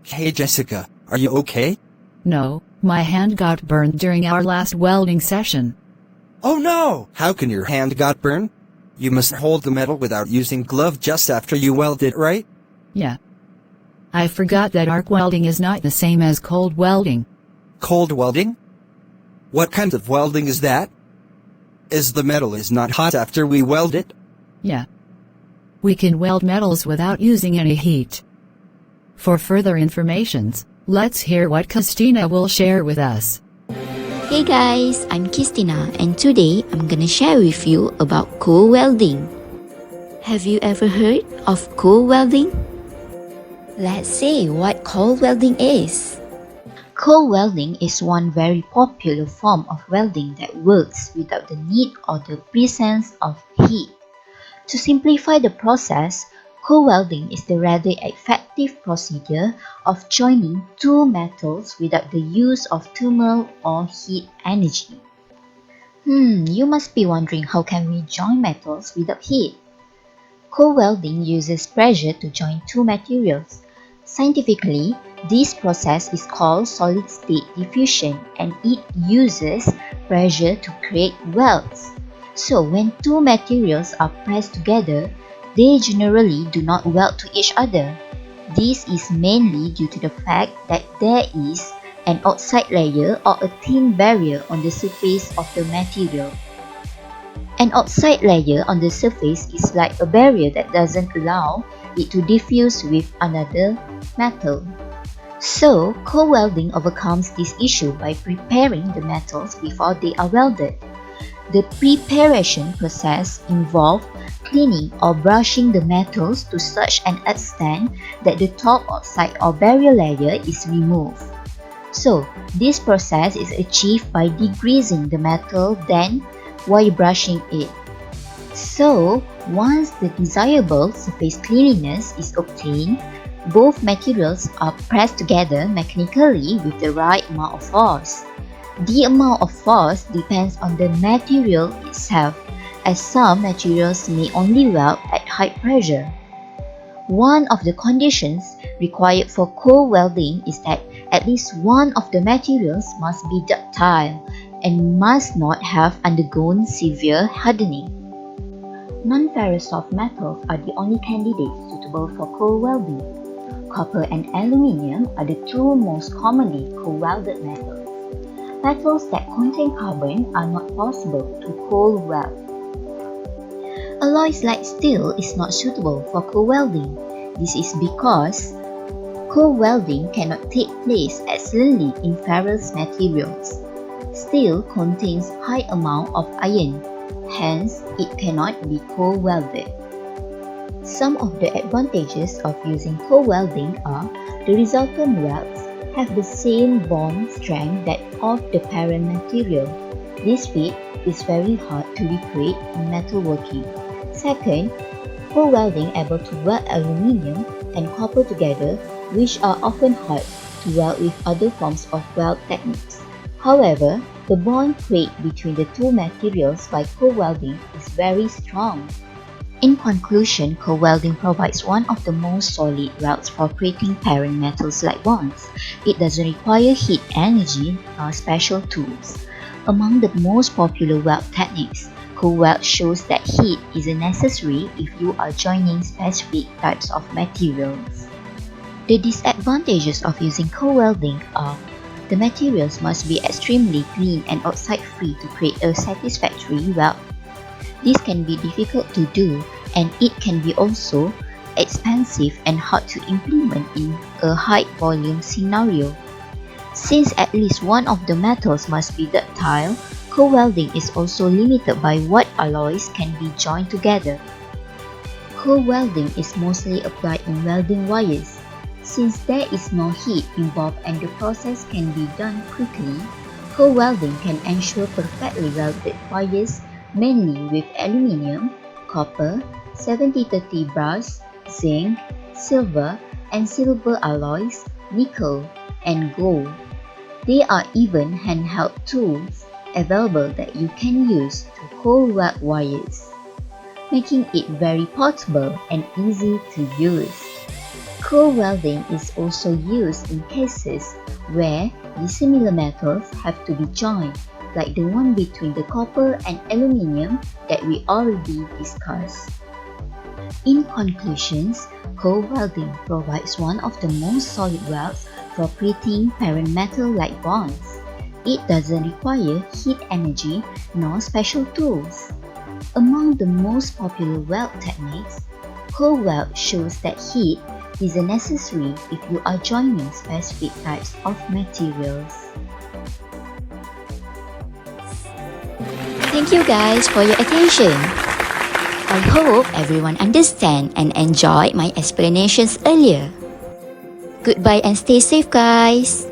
Hey Jessica, are you okay? No, my hand got burned during our last welding session. Oh no! How can your hand got burned? You must hold the metal without using glove just after you weld it, right? Yeah. I forgot that arc welding is not the same as cold welding. Cold welding? What kind of welding is that? Is the metal is not hot after we weld it? Yeah. We can weld metals without using any heat. For further informations, let's hear what Christina will share with us. Hey guys, I'm Christina and today I'm gonna share with you about cold welding. Have you ever heard of cold welding? Let's see what cold welding is. Cold welding is one very popular form of welding that works without the need or the presence of heat. To simplify the process, cold welding is the rather effective procedure of joining two metals without the use of thermal or heat energy. You must be wondering, how can we join metals without heat? Cold welding uses pressure to join two materials. Scientifically, this process is called solid-state diffusion and it uses pressure to create welds. So when two materials are pressed together, they generally do not weld to each other. This is mainly due to the fact that there is an outside layer or a thin barrier on the surface of the material. An outside layer on the surface is like a barrier that doesn't allow it to diffuse with another metal. So, cold welding overcomes this issue by preparing the metals before they are welded. The preparation process involves cleaning or brushing the metals to such an extent that the top oxide or barrier layer is removed. So, this process is achieved by degreasing the metal then while brushing it. So, once the desirable surface cleanliness is obtained, both materials are pressed together mechanically with the right amount of force. The amount of force depends on the material itself, as some materials may only weld at high pressure. One of the conditions required for cold welding is that at least one of the materials must be ductile and must not have undergone severe hardening. Non-ferrous soft metals are the only candidates suitable for cold welding. Copper and aluminium are the two most commonly cold-welded metals. Metals that contain carbon are not possible to cold weld. Alloys like steel is not suitable for cold welding. This is because cold welding cannot take place excellently in ferrous materials. Steel contains high amount of iron, hence it cannot be cold welded. Some of the advantages of using cold welding are the resultant welds have the same bond strength that of the parent material. This feat is very hard to recreate in metalworking. Second, cold welding able to weld aluminium and copper together, which are often hard to weld with other forms of weld techniques. However, the bond created between the two materials by cold welding is very strong. In conclusion, cold welding provides one of the most solid routes for creating parent metals like bonds. It doesn't require heat energy or special tools. Among the most popular weld techniques, cold weld shows that heat isn't necessary if you are joining specific types of materials. The disadvantages of using cold welding are the materials must be extremely clean and outside-free to create a satisfactory weld. This can be difficult to do and it can be also expensive and hard to implement in a high volume scenario. Since at least one of the metals must be ductile, cold welding is also limited by what alloys can be joined together. Cold welding is mostly applied in welding wires. Since there is no heat involved and the process can be done quickly, cold welding can ensure perfectly welded wires mainly with aluminium, copper, 70-30 brass, zinc, silver, and silver alloys, nickel, and gold. There are even handheld tools available that you can use to cold weld wires, making it very portable and easy to use. Co-welding is also used in cases where dissimilar metals have to be joined, like the one between the copper and aluminium that we already discussed. In conclusions, co-welding provides one of the most solid welds for creating parent metal-like bonds. It doesn't require heat energy nor special tools. Among the most popular weld techniques, co-weld shows that heat isn't necessary if you are joining specific types of materials. Thank you guys for your attention. I hope everyone understand and enjoyed my explanations earlier. Goodbye and stay safe, guys.